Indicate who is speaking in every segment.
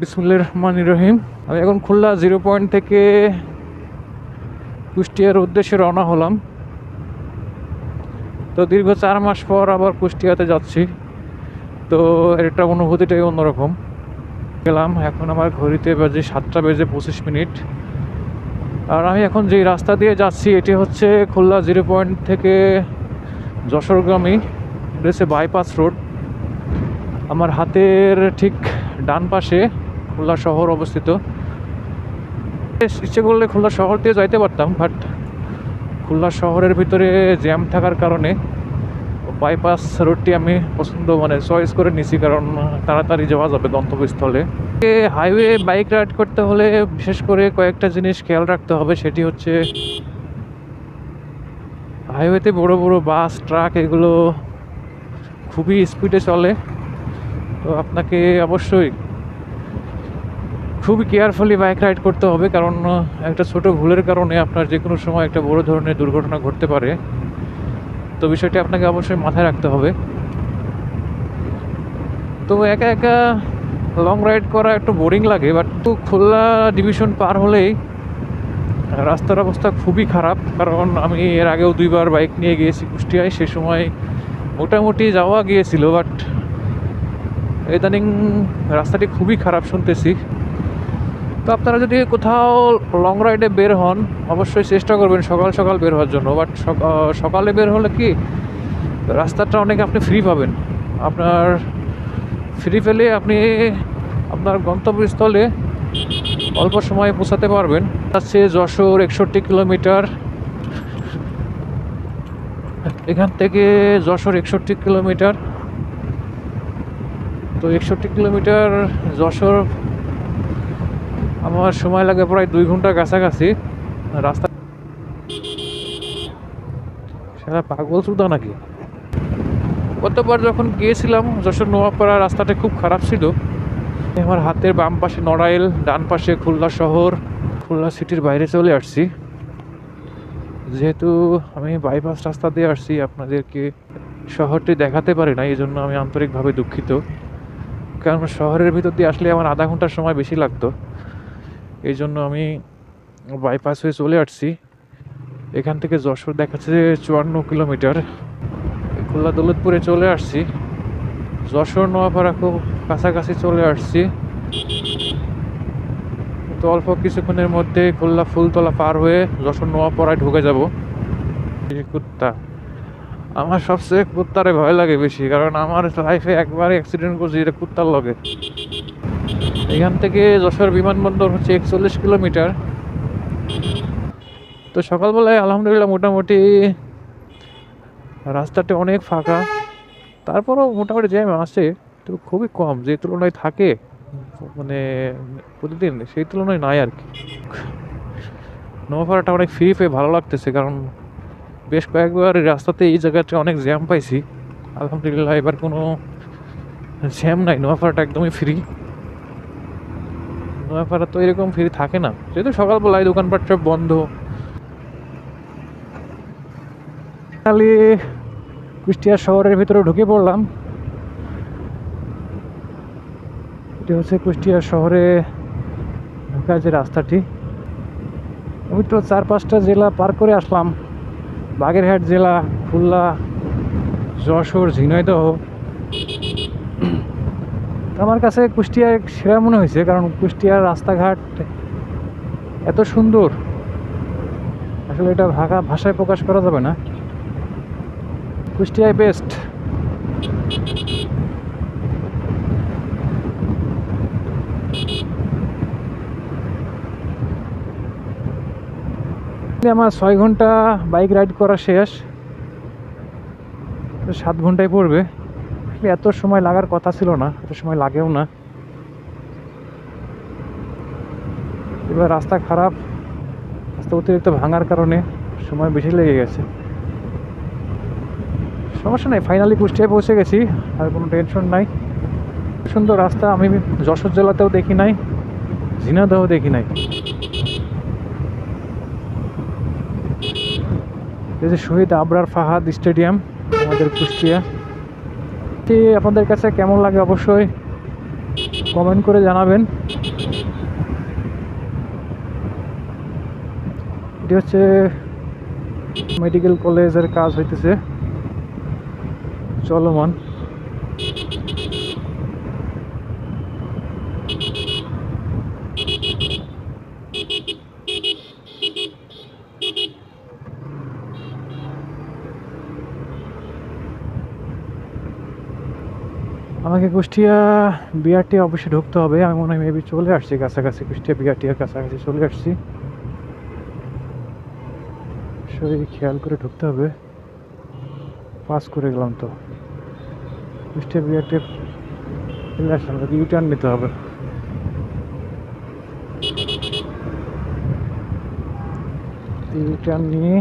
Speaker 1: বিসমিল্লাহির রহমানির রহিম। আমি এখন খুলনা 0 পয়েন্ট থেকে কুষ্টিয়ার উদ্দেশ্যে রওনা হলাম। তো দীর্ঘ 4 মাস পর আবার কুষ্টিয়াতে যাচ্ছি। তো এটা অনুভূতিটাই অন্যরকম। গেলাম, এখন আমার ঘড়িতে বাজে 7টা বেজে 25 মিনিট। আর আমি এখন যেই রাস্তা দিয়ে যাচ্ছি এটি হচ্ছে খুলনা 0 পয়েন্ট থেকে যশোরগামী। এটা হচ্ছে বাইপাস রোড। আমার হাতের ঠিক ডান পাশে খুলনা শহর অবস্থিত। ইচ্ছে করলে খুলনা শহর দিয়ে যাইতে পারতাম, বাট খুলনা শহরের ভিতরে জ্যাম থাকার কারণে বাইপাস রোডটি আমি চয়েস করে নিছি, কারণ তাড়াতাড়ি যাওয়া যাবে গন্তব্যস্থলে। হাইওয়ে বাইক রাইড করতে হলে বিশেষ করে কয়েকটা জিনিস খেয়াল রাখতে হবে। সেটি হচ্ছে হাইওয়েতে বড় বড় বাস, ট্রাক এগুলো খুবই স্পিডে চলে। তো আপনাকে অবশ্যই খুবই কেয়ারফুলি বাইক রাইড করতে হবে, কারণ একটা ছোট ভুলের কারণে আপনার যে কোনো সময় একটা বড় ধরনের দুর্ঘটনা ঘটতে পারে। তো বিষয়টি আপনাকে অবশ্যই মাথায় রাখতে হবে। তো একা একা লং রাইড করা একটু বোরিং লাগে, বাট খুলনা ডিভিশন পার হলেই রাস্তার অবস্থা খুবই খারাপ। কারণ আমি এর আগেও 2বার বাইক নিয়ে গিয়েছি কুষ্টিয়ায়, সে সময় মোটামুটি যাওয়া গিয়েছিল, বাট ইদানিং রাস্তাটি খুবই খারাপ শুনতেছি। তো আপনারা যদি কোথাও লং রাইডে বের হন অবশ্যই চেষ্টা করবেন সকাল সকাল বের হওয়ার জন্য। বাট সকালে বের হলে কি রাস্তাটা অনেক আপনি ফ্রি পাবেন। আপনার ফ্রি পেলে আপনি আপনার গন্তব্যস্থলে অল্প সময়ে পৌঁছাতে পারবেন। আছে যশোর 61 কিলোমিটার, এখান থেকে যশোর 61 কিলোমিটার। তো 61 কিলোমিটার যশোর আমার সময় লাগে প্রায় 2 ঘন্টার কাছাকাছি। রাস্তা সেটা পাগল সুদা নাকি। গতবার যখন গিয়েছিলাম যশোর নোয়াপাড়া রাস্তাটা খুব খারাপ ছিল। আমার হাতের বাম পাশে নড়াইল, ডান পাশে খুলনা শহর। খুলনা সিটির বাইরে চলে আসছি। যেহেতু আমি বাইপাস রাস্তা দিয়ে আসছি, আপনাদেরকে শহরটি দেখাতে পারি না, এই জন্য আমি আন্তরিকভাবে দুঃখিত। কারণ শহরের ভিতর দিয়ে আসলে আমার আধা ঘন্টার সময় বেশি লাগতো। এই জন্য আমি বাইপাস হয়ে চলে আসছি। এখান থেকে যশোর দেখাচ্ছে 54 কিলোমিটার। খুলনা দৌলতপুরে চলে আসছি। যশোর নোয়াপাড়া খুব কাছাকাছি চলে আসছি। তো অল্প কিছুক্ষণের মধ্যে খুলনা ফুলতলা পার হয়ে যশোর নোয়াপাড়ায় ঢুকে যাব। কুত্তা, আমার সবচেয়ে কুত্তারে ভয় লাগে বেশি, কারণ আমার লাইফে একবার অ্যাক্সিডেন্ট করছি এটা কুত্তার লগে। এখান থেকে যশোর বিমানবন্দর হচ্ছে 41 কিলোমিটার। তো সকালবেলায় আলহামদুলিল্লাহ মোটামুটি রাস্তাটা অনেক ফাঁকা, তারপরও মোটামুটি জ্যাম আছে, তো খুবই কম যে তুলনায় থাকে প্রতিদিন, সেই তুলনায় নাই আর কি। নোয়াপাড়াটা অনেক ফ্রি পেয়ে ভালো লাগতেছে, কারণ বেশ কয়েকবার রাস্তাতে এই জায়গাটা অনেক জ্যাম পাইছি। আলহামদুলিল্লাহ এবার কোনো জ্যাম নাই, নোয়াপাড়াটা একদমই ফ্রি। নোয়াপাড়া তো এরকম ফ্রি থাকে না, যেহেতু সকালবেলায় দোকানপাট সব বন্ধ। খালি কুষ্টিয়া শহরের ভিতরে ঢুকে পড়লাম। এটি হচ্ছে কুষ্টিয়া শহরে ঢোকার যে রাস্তাটি। আমি তো 4-5টা জেলা পার করে আসলাম। বাগেরহাট জেলা, খুলনা, যশোর, ঝিনাইদহ। আমার কাছে কুষ্টিয়া সেরা মনে হয়েছে, কারণ কুষ্টিয়ার রাস্তাঘাট এত সুন্দর, আসলে এটা ভাষায় প্রকাশ করা যাবে না। কুষ্টিয়ায় বেস্ট। আমার 6 ঘন্টা বাইক রাইড করা শেষ, 7 ঘন্টায় পড়বে। এত সময় লাগার কথা ছিল না, এত সময় লাগেও না। এবার রাস্তা খারাপ, রাস্তা অতিরিক্ত ভাঙার কারণে সময় বেশি লেগে গেছে। সমস্যা নেই, ফাইনালি কুষ্টিয়ায় পৌঁছে গেছি, আর কোনো টেনশন নাই। সুন্দর রাস্তা আমি যশোর জেলাতেও দেখি নাই, ঝিনাইদহ দেখি নাই। এই যে শহীদ আবরার ফাহাদ স্টেডিয়াম আমাদের কুষ্টিয়া। আপনাদের কাছে কেমন লাগে অবশ্যই কমেন্ট করে জানাবেন। এটি হচ্ছে মেডিকেল কলেজের কাজ হইতেছে চলমান। আমাকে কুষ্টিয়া বিআরটি অফিসে ঢুকতে হবে। আমি মনে হয় মেবি চলে আসছি কাছাকাছি, কুষ্টিয়া বিআরটি এর কাছাকাছি চলে আসছি। শরীর খেয়াল করে ঢুকতে হবে। পাস করে গেলাম তো, কুষ্টিয়া বিআরটি চলে আসলাম, ইউটার্ন নিতে হবে। ইউটার্ন নিয়ে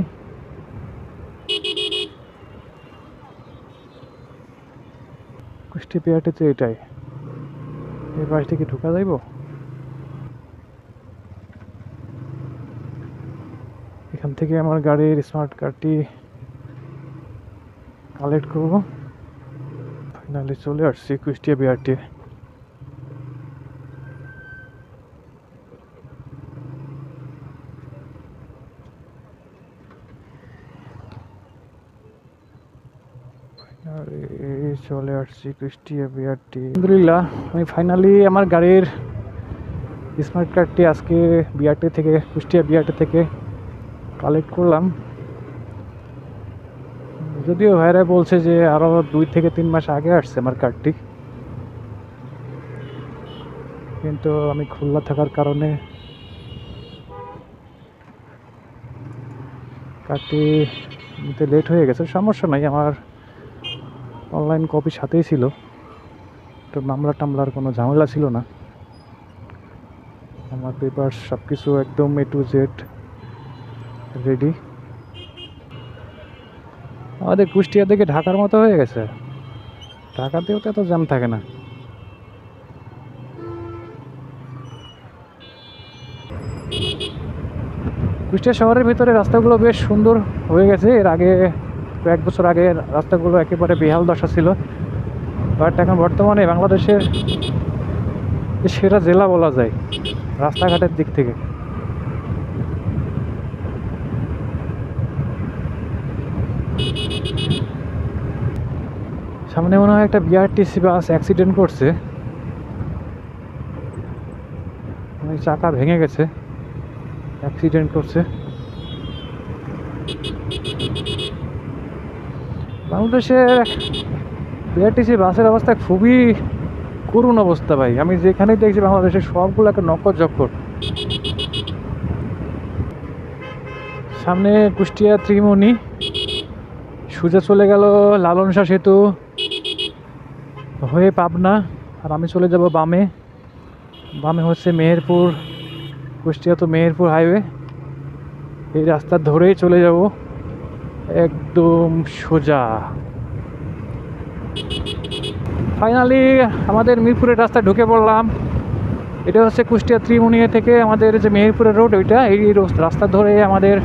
Speaker 1: কুষ্টিয়া বিআরটি তো এটাই, এই পাশ থেকে ঢুকা যাইব। এখান থেকে আমার গাড়ির স্মার্ট কার্ডটি কালেক্ট করব। ফাইনালি চলে আসছি কুষ্টিয়া বিআরটি। চলে আসছি কুষ্টিয়া বিআরটি। আলহামদুলিল্লাহ, আমি ফাইনালি আমার গাড়ির স্মার্ট কার্ডটি আজকে বিআরটি থেকে, কুষ্টিয়া বিআরটি থেকে কালেক্ট করলাম। যদিও ভাইরা বলছে যে আরও 2 থেকে 3 মাস আগে আসছে আমার কার্ডটি, কিন্তু আমি খুলনা থাকার কারণে কার্ডটি নিতে লেট হয়ে গেছে। সমস্যা নাই, আমার অনলাইন কপি সাথেই ছিল, তো মামলা টামলার কোনো ঝামেলা ছিল না। আমার পেপার সব কিছু একদম A to Z রেডি। আমাদের কুষ্টিয়া থেকে ঢাকার মতো হয়ে গেছে, ঢাকাতেও তো এত জ্যাম থাকে না। কুষ্টিয়া শহরের ভিতরে রাস্তাগুলো বেশ সুন্দর হয়ে গেছে। এর আগে কয়েক বছর আগে রাস্তাগুলো একেবারে বেহাল দশা ছিল, বাট এখন বর্তমানে বাংলাদেশের সেরা জেলা বলা যায় রাস্তাঘাটের দিক থেকে। সামনে মনে হয় একটা বিআরটিসি বাস অ্যাক্সিডেন্ট করছে, চাকা ভেঙে গেছে, অ্যাক্সিডেন্ট করছে। বাংলাদেশের বিআরটিসি বাসের অবস্থা খুবই করুণ অবস্থা ভাই। আমি যেখানেই দেখছি বাংলাদেশের সবগুলো একটা নকর জক্কর। সামনে কুষ্টিয়া ত্রিমণি, সোজা চলে গেল লালন শাহ সেতু হয়ে পাবনা, আর আমি চলে যাব বামে। বামে হচ্ছে মেহেরপুর, কুষ্টিয়া তো মেহেরপুর হাইওয়ে। এই রাস্তা ধরেই চলে যাব একদম সোজা। ফাইনালি আমাদের মিরপুরের রাস্তায় ঢুকে পড়লাম। এটা হচ্ছে কুষ্টিয়া ত্রিমণিয়া থেকে আমাদের যে মেহেরপুরের রোড, ওইটা এই রাস্তা ধরে আমাদের,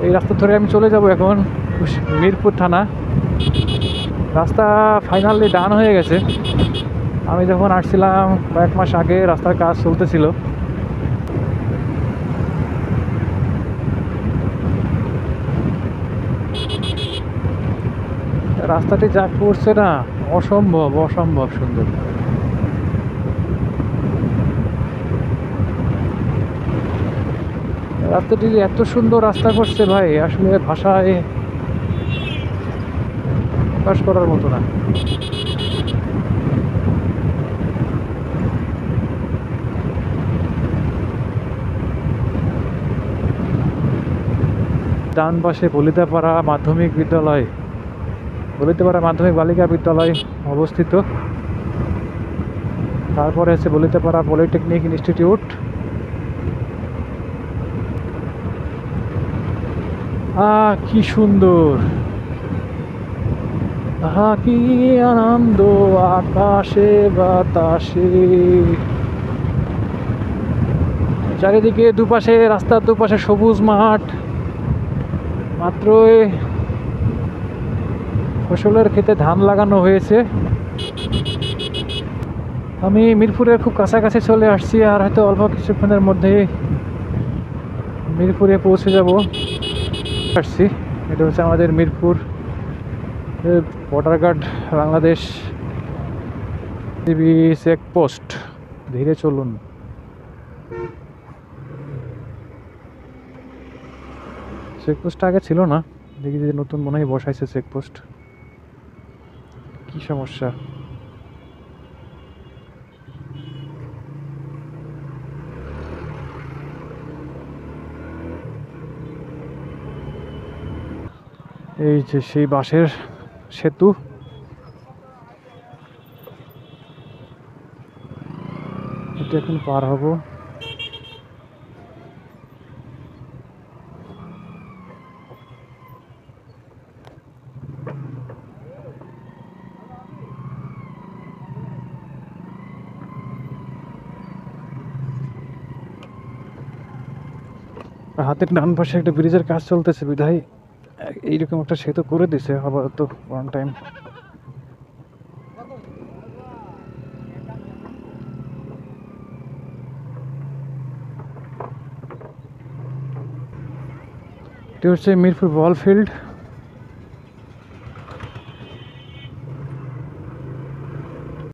Speaker 1: এই রাস্তা ধরে আমি চলে যাব এখন মিরপুর থানা। রাস্তা ফাইনালি ডান হয়ে গেছে। আমি যখন আসছিলাম কয়েক মাস আগে রাস্তার কাজ চলতেছিল। রাস্তাটি যা করছে না, অসম্ভব অসম্ভব সুন্দর। রাস্তাটি এত সুন্দর রাস্তা করছে ভাই, আসলে ভাষায় প্রকাশ করার মতো না। ডান পাশে বলিতাপাড়া মাধ্যমিক বিদ্যালয়, বলিতাপাড়া মাধ্যমিক বালিকা বিদ্যালয় অবস্থিত। তারপরে আছে বলিতাপাড়া পলিটেকনিক ইনস্টিটিউট। কি সুন্দর, কি আনন্দ আকাশে বাতাসে। চারিদিকে দুপাশে, রাস্তার দুপাশে সবুজ মাঠ, মাত্রই ফসলের ক্ষেতে ধান লাগানো হয়েছে। আমি মিরপুরের খুব কাছাকাছি চলে আসছি, আর হয়তো অল্প কিছুক্ষণের মধ্যে মিরপুরে পৌঁছে যাব। আসছি, এটা হচ্ছে আমাদের Mirpur border guard Bangladesh TV checkpost. ধীরে চলুন। চেকপোস্ট আগে ছিল না, দেখি যে নতুন মনে হয় বসাইছে চেকপোস্ট। কি সমস্যা? এই যে সেই বাঁশের সেতু, এটা এখন পার হব। হাতের ডান পাশে একটা ব্রিজের কাজ চলতেছে, বিধায় এইরকম একটা সেতু করে দিছে আপাতত ওয়ান টাইম। এটি হচ্ছে মিরপুর বল ফিল্ড।